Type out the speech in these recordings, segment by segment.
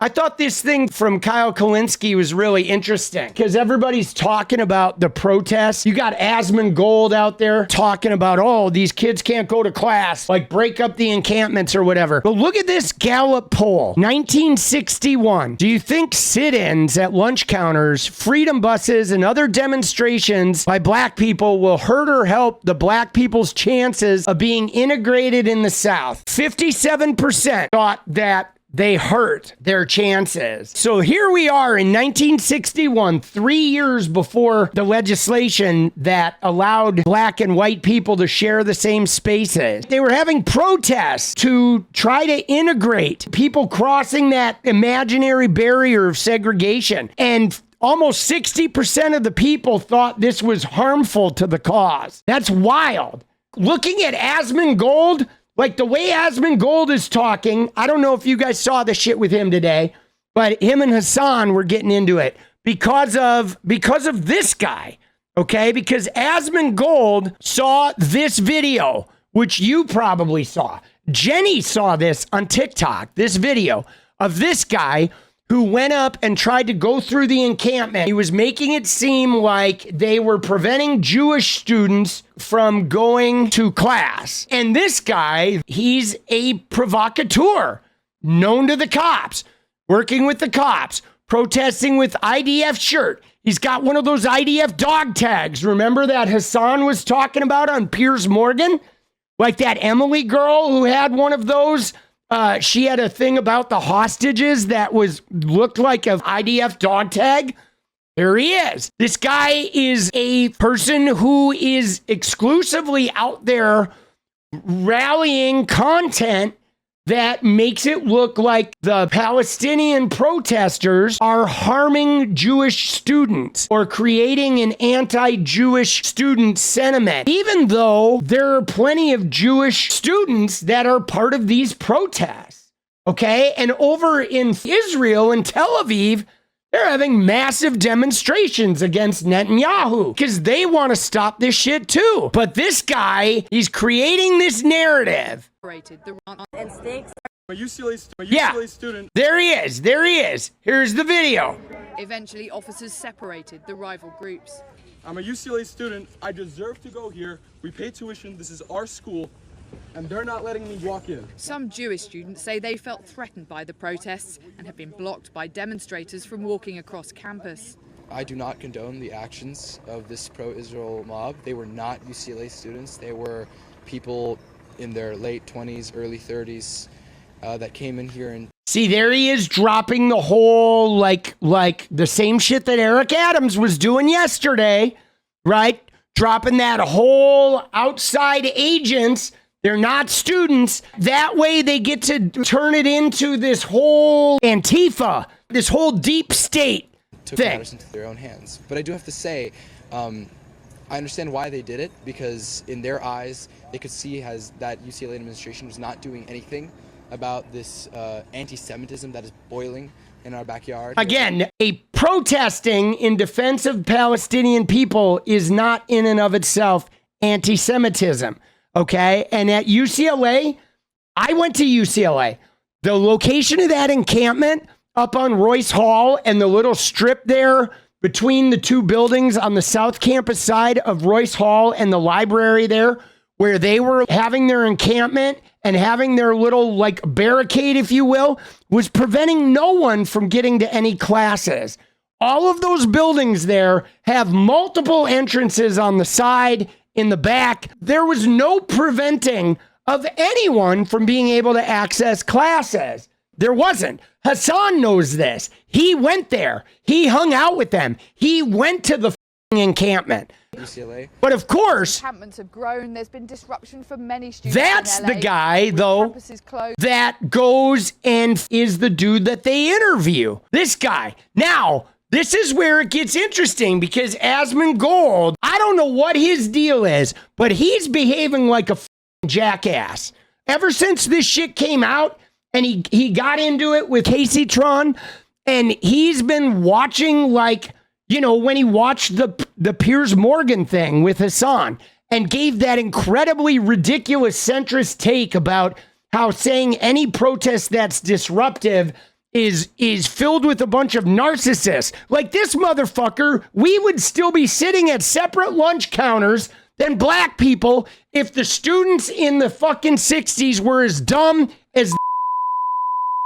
I thought this thing from Kyle Kalinske was really interesting because everybody's talking about the protests. You got Asmongold out there talking about, oh, these kids can't go to class, like break up the encampments or whatever. But look at this Gallup poll, 1961. Do you think sit-ins at lunch counters, freedom buses, and other demonstrations by black people will hurt or help the black people's chances of being integrated in the South? 57% thought that they hurt their chances. So here we are in 1961, 3 years before the legislation that allowed black and white people to share the same spaces. They were having protests to try to integrate people crossing that imaginary barrier of segregation. And almost 60% of the people thought this was harmful to the cause. That's wild. Looking at Asmongold, like the way Asmongold is talking, I don't know if you guys saw the shit with him today, but him and Hasan were getting into it because of this guy, okay? Because Asmongold saw this video, which you probably saw. Jenny saw this on TikTok, this video of this guy who went up and tried to go through the encampment. He was making it seem like they were preventing Jewish students from going to class. And this guy, he's a provocateur, known to the cops, working with the cops, protesting with IDF shirt. He's got one of those IDF dog tags. Remember that Hasan was talking about on Piers Morgan? Like that Emily girl who had one of those. She had a thing about the hostages that looked like an IDF dog tag. There he is. This guy is a person who is exclusively out there rallying content that makes it look like the Palestinian protesters are harming Jewish students or creating an anti-Jewish student sentiment, even though there are plenty of Jewish students that are part of these protests, okay? And over in Israel, in Tel Aviv, they're having massive demonstrations against Netanyahu because they want to stop this shit too. But this guy, he's creating this narrative. And stakes. A UCLA student. There he is. There he is. Here's the video. Eventually, officers separated the rival groups. I'm a UCLA student. I deserve to go here. We pay tuition. This is our school. And they're not letting me walk in. Some Jewish students say they felt threatened by the protests and have been blocked by demonstrators from walking across campus. I do not condone the actions of this pro-Israel mob. They were not UCLA students. They were people in their late 20s, early 30s that came in here and... See, there he is dropping the whole, like the same shit that Eric Adams was doing yesterday, right? Dropping that whole outside agents. They're not students. That way they get to turn it into this whole Antifa, this whole deep state took thing. matters into their own hands. But I do have to say, I understand why they did it, because in their eyes, they could see that UCLA administration was not doing anything about this anti-Semitism that is boiling in our backyard. Again, a protesting in defense of Palestinian people is not in and of itself anti-Semitism. Okay. And at UCLA, I went to UCLA. The location of that encampment up on Royce Hall and the little strip there between the two buildings on the South Campus side of Royce Hall and the library there, where they were having their encampment and having their little like barricade, if you will, was preventing no one from getting to any classes. All of those buildings there have multiple entrances on the side, in the back. There was no preventing of anyone from being able to access classes. There wasn't. Hasan knows this. He went there. He hung out with them. He went to the encampment. UCLA. But of course, Encampments have grown. There's been disruption for many students. that's in LA, the guy, though, campuses closed. that goes and is the dude that they interview. This guy. Now, this is where it gets interesting because Asmongold, I don't know what his deal is, but he's behaving like a jackass. Ever since this shit came out and he got into it with Casey Tron, and he's been watching, like, you know, when he watched the Piers Morgan thing with Hasan and gave that incredibly ridiculous centrist take about how saying any protest that's disruptive is filled with a bunch of narcissists. Like this motherfucker, we would still be sitting at separate lunch counters than black people if the students in the fucking 60s were as dumb as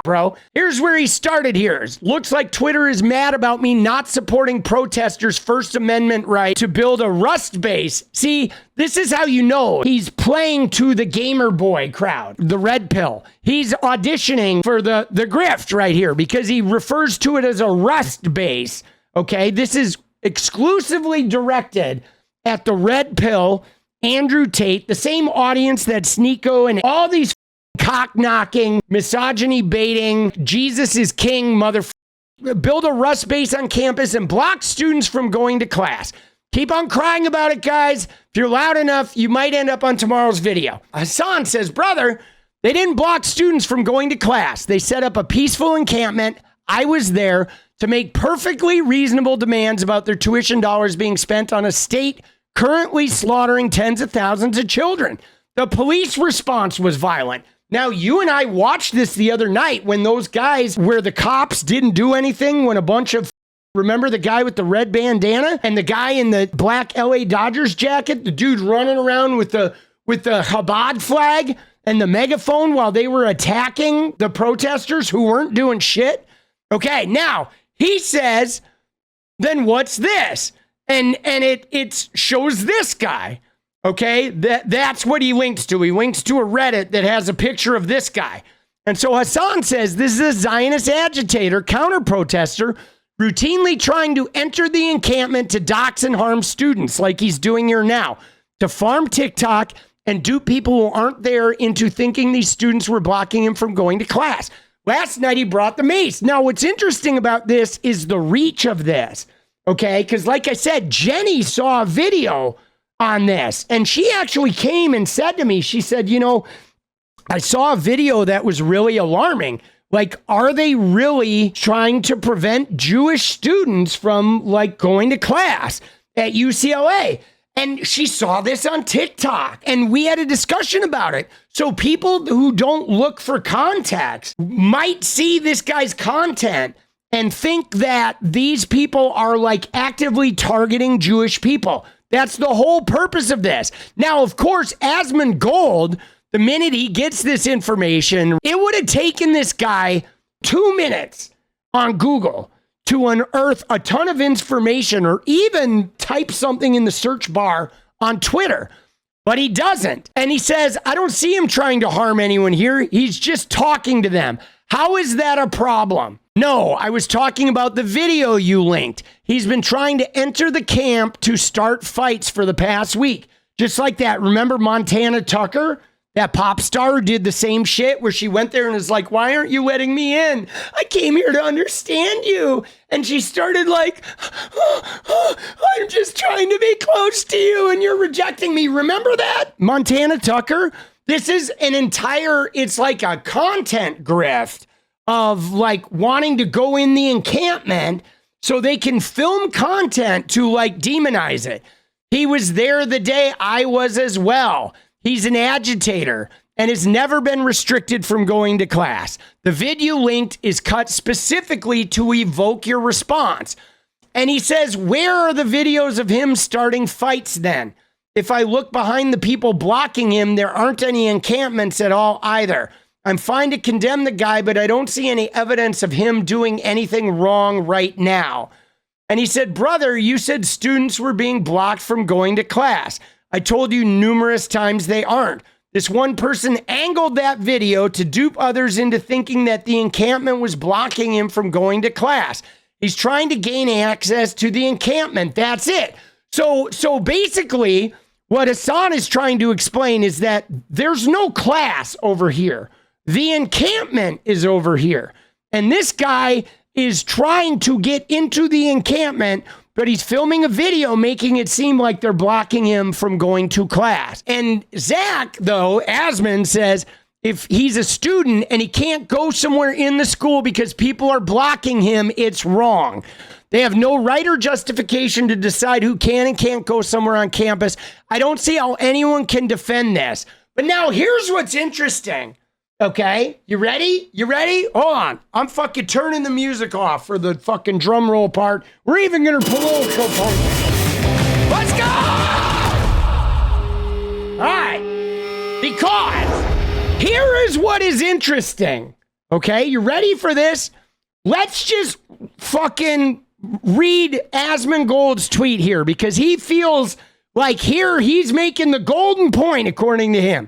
bro. Here's where he started here. Looks like Twitter is mad about me not supporting protesters' First Amendment right to build a Rust base. See, this is how you know he's playing to the gamer boy crowd, the red pill. He's auditioning for the grift right here because he refers to it as a Rust base. Okay, this is exclusively directed at the red pill, Andrew Tate, the same audience that Sneeko and all these cock-knocking, misogyny-baiting, Jesus is king, build a Rust base on campus and block students from going to class. Keep on crying about it, guys. If you're loud enough, you might end up on tomorrow's video. Hasan says, brother, they didn't block students from going to class. They set up a peaceful encampment. I was there to make perfectly reasonable demands about their tuition dollars being spent on a state currently slaughtering tens of thousands of children. The police response was violent. Now, you and I watched this the other night when those guys, where the cops didn't do anything, when a bunch of, remember the guy with the red bandana and the guy in the black LA Dodgers jacket, the dude running around with the Chabad flag and the megaphone while they were attacking the protesters who weren't doing shit? Okay, now, he says, then what's this? And it shows this guy. Okay, that's what he links to. He links to a Reddit that has a picture of this guy. And so Hasan says this is a Zionist agitator, counter-protester, routinely trying to enter the encampment to dox and harm students like he's doing here now, to farm TikTok and dupe people who aren't there into thinking these students were blocking him from going to class. Last night he brought the mace. Now what's interesting about this is the reach of this, okay? Because like I said, Jenny saw a video on this. And she actually came and said to me, she said, you know, I saw a video that was really alarming. Like, are they really trying to prevent Jewish students from like going to class at UCLA? And she saw this on TikTok and we had a discussion about it. So people who don't look for context might see this guy's content and think that these people are like actively targeting Jewish people. That's the whole purpose of this. Now, of course, Asmongold, the minute he gets this information, it would have taken this guy 2 minutes on Google to unearth a ton of information or even type something in the search bar on Twitter. But he doesn't. And he says, I don't see him trying to harm anyone here. He's just talking to them. How is that a problem? No, I was talking about the video you linked. He's been trying to enter the camp to start fights for the past week. Just like that. Remember Montana Tucker? That pop star who did the same shit where she went there and was like, why aren't you letting me in? I came here to understand you. And she started like, I'm just trying to be close to you and you're rejecting me. Remember that? Montana Tucker? This is an entire, it's like a content grift of like wanting to go in the encampment so they can film content to like demonize it. He was there the day I was as well. He's an agitator and has never been restricted from going to class. The video linked is cut specifically to evoke your response. And he says, where are the videos of him starting fights then? If I look behind the people blocking him, there aren't any encampments at all either. I'm fine to condemn the guy, but I don't see any evidence of him doing anything wrong right now. And he said, brother, you said students were being blocked from going to class. I told you numerous times they aren't. This one person angled that video to dupe others into thinking that the encampment was blocking him from going to class. He's trying to gain access to the encampment. That's it. So basically, what Hasan is trying to explain is that there's no class over here. The encampment is over here. And this guy is trying to get into the encampment, but he's filming a video making it seem like they're blocking him from going to class. And Zach, though, Asmon says, if he's a student and he can't go somewhere in the school because people are blocking him, it's wrong. They have no right or justification to decide who can and can't go somewhere on campus. I don't see how anyone can defend this. But now here's what's interesting. Okay, you ready? You ready? Hold on. I'm fucking turning the music off for the fucking drum roll part. We're even gonna political part. Let's go! All right, because here is what is interesting. Okay, you ready for this? Let's just fucking read Asmongold's tweet here because he feels like here he's making the golden point according to him.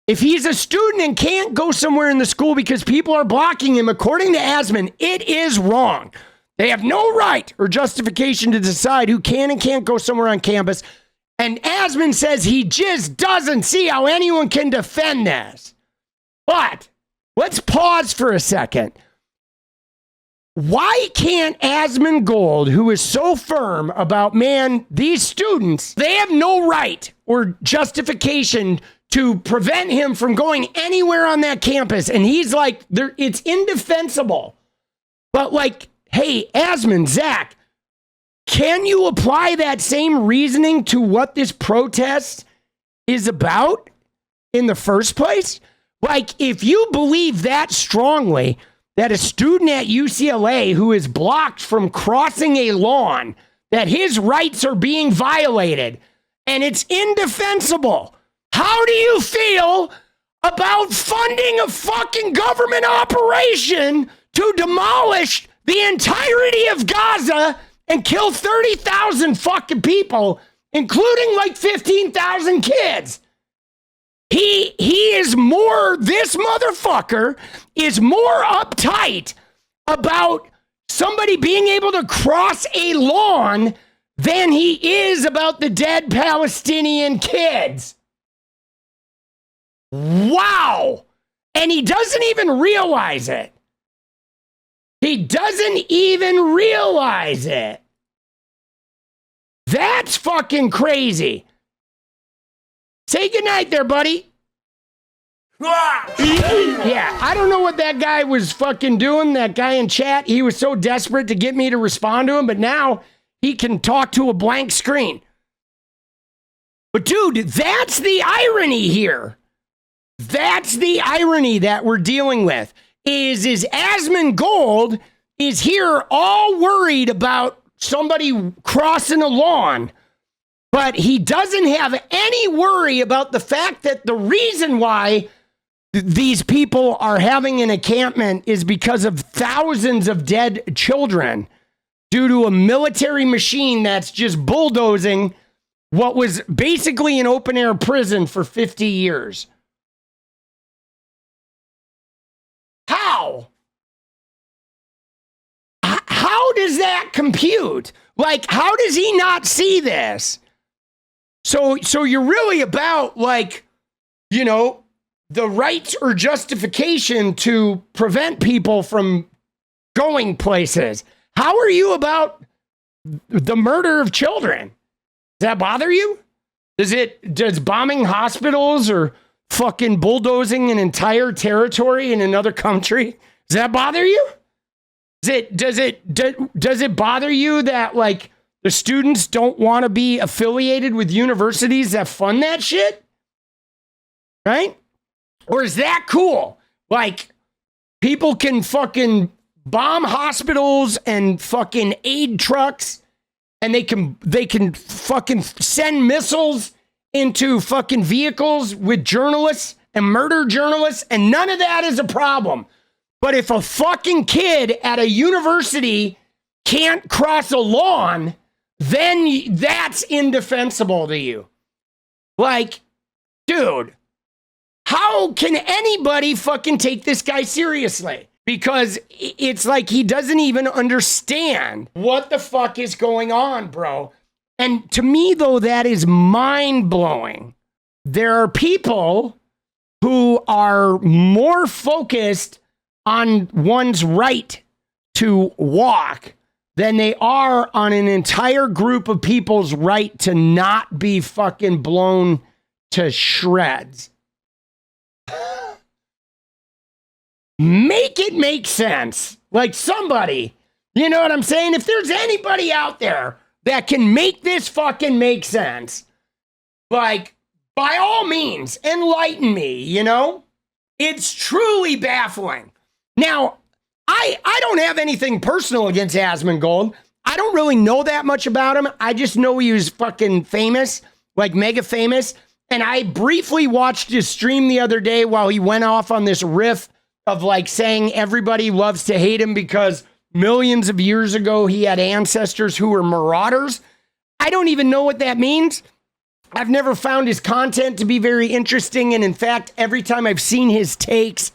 If he's a student and can't go somewhere in the school because people are blocking him, according to Asmon, it is wrong. They have no right or justification to decide who can and can't go somewhere on campus. And Asmon says he just doesn't see how anyone can defend this. But let's pause for a second. Why can't Asmongold, who is so firm about, man, these students, they have no right or justification to prevent him from going anywhere on that campus. And he's like, it's indefensible. But like, hey, Asmon, Zach, can you apply that same reasoning to what this protest is about in the first place? Like, if you believe that strongly that a student at UCLA who is blocked from crossing a lawn, that his rights are being violated, and it's indefensible, how do you feel about funding a fucking government operation to demolish the entirety of Gaza and kill 30,000 fucking people, including like 15,000 kids? This motherfucker is more uptight about somebody being able to cross a lawn than he is about the dead Palestinian kids. Wow. And he doesn't even realize it. He doesn't even realize it. That's fucking crazy. Say goodnight there, buddy. Yeah, I don't know what that guy was fucking doing, that guy in chat. He was so desperate to get me to respond to him, but now he can talk to a blank screen. But dude, that's the irony here. That's the irony that we're dealing with. Is Asmongold is here all worried about somebody crossing a lawn, but he doesn't have any worry about the fact that the reason why these people are having an encampment is because of thousands of dead children due to a military machine that's just bulldozing what was basically an open air prison for 50 years. How? How does that compute? Like, how does he not see this? So you're really about, like, you know, the rights or justification to prevent people from going places. How are you about the murder of children? Does that bother you? Does bombing hospitals or fucking bulldozing an entire territory in another country, does that bother you? Does it bother you that, like, the students don't want to be affiliated with universities that fund that shit? Right? Or is that cool? Like, people can fucking bomb hospitals and fucking aid trucks, and they can fucking send missiles into fucking vehicles with journalists and murder journalists, and none of that is a problem. But if a fucking kid at a university can't cross a lawn, then that's indefensible to you. Like, dude, how can anybody fucking take this guy seriously? Because it's like he doesn't even understand what the fuck is going on, bro. And to me, though, that is mind-blowing. There are people who are more focused on one's right to walk than they are on an entire group of people's right to not be fucking blown to shreds. Make it make sense. Like, somebody, you know what I'm saying? If there's anybody out there that can make this fucking make sense, like, by all means, enlighten me, you know? It's truly baffling. Now, I don't have anything personal against Asmongold. I don't really know that much about him. I just know he was fucking famous, like mega famous. And I briefly watched his stream the other day while he went off on this riff of like saying everybody loves to hate him because millions of years ago he had ancestors who were marauders. I don't even know what that means. I've never found his content to be very interesting. And in fact, every time I've seen his takes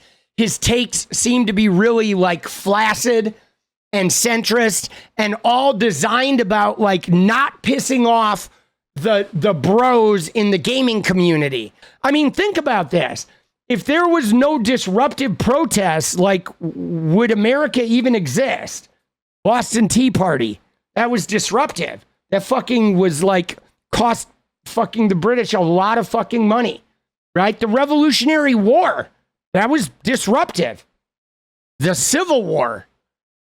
seem to be really like flaccid and centrist and all designed about like not pissing off the bros in the gaming community. I mean, think about this. If there was no disruptive protests, like would America even exist? Boston Tea Party, that was disruptive. That fucking was like cost fucking the British a lot of fucking money, right? The Revolutionary War, that was disruptive. The Civil War,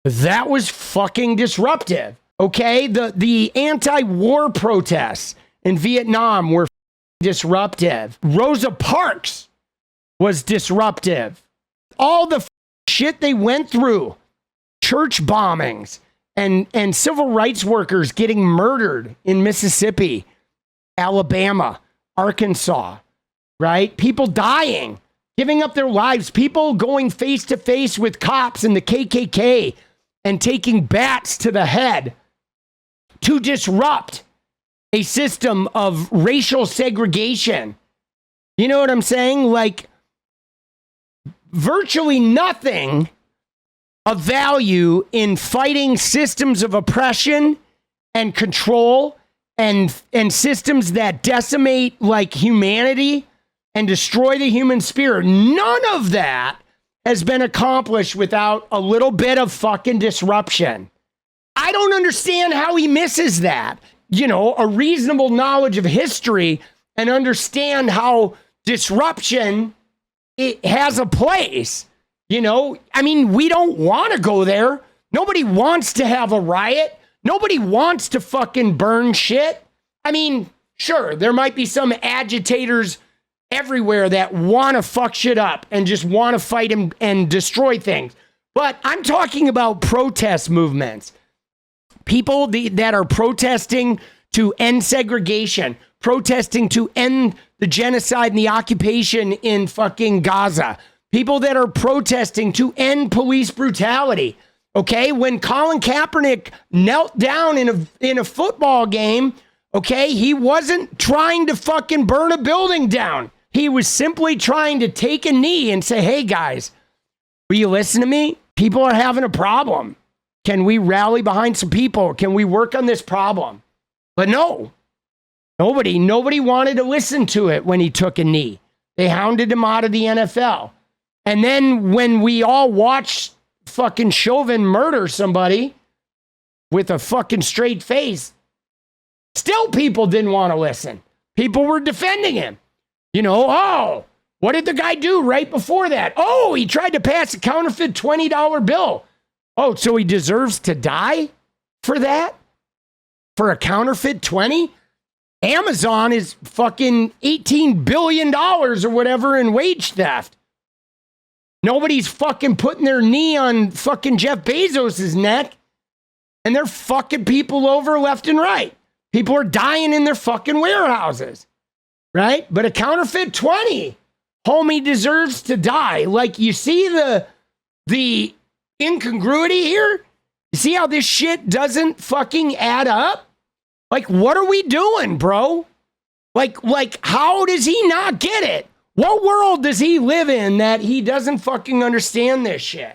that was fucking disruptive. Okay, the anti-war protests in Vietnam were disruptive. Rosa Parks was disruptive. All the shit they went through, church bombings and civil rights workers getting murdered in Mississippi, Alabama, Arkansas, right? People dying, giving up their lives, people going face to face with cops and the KKK and taking bats to the head to disrupt a system of racial segregation. You know what I'm saying? Like, virtually nothing of value in fighting systems of oppression and control and systems that decimate like humanity and destroy the human spirit. None of that has been accomplished without a little bit of fucking disruption. I don't understand how he misses that. You know, a reasonable knowledge of history and understand how disruption, it has a place. You know, I mean, we don't want to go there. Nobody wants to have a riot. Nobody wants to fucking burn shit. I mean, sure, there might be some agitators everywhere that want to fuck shit up and just want to fight and destroy things. But I'm talking about protest movements. People that are protesting to end segregation, protesting to end the genocide and the occupation in fucking Gaza. People that are protesting to end police brutality. Okay, when Colin Kaepernick knelt down in a football game, okay, he wasn't trying to fucking burn a building down. He was simply trying to take a knee and say, hey guys, will you listen to me? People are having a problem. Can we rally behind some people? Can we work on this problem? But no, nobody wanted to listen to it when he took a knee. They hounded him out of the NFL. And then when we all watched fucking Chauvin murder somebody with a fucking straight face, still people didn't want to listen. People were defending him. You know, oh, what did the guy do right before that? Oh, he tried to pass a counterfeit $20 bill. Oh, so he deserves to die for that? For a counterfeit 20? Amazon is fucking $18 billion or whatever in wage theft. Nobody's fucking putting their knee on fucking Jeff Bezos' neck, and they're fucking people over left and right. People are dying in their fucking warehouses, right? But a counterfeit 20, homie deserves to die. Like, you see the incongruity here? You see how this shit doesn't fucking add up? Like, what are we doing, bro? Like, how does he not get it? What world does he live in that he doesn't fucking understand this shit?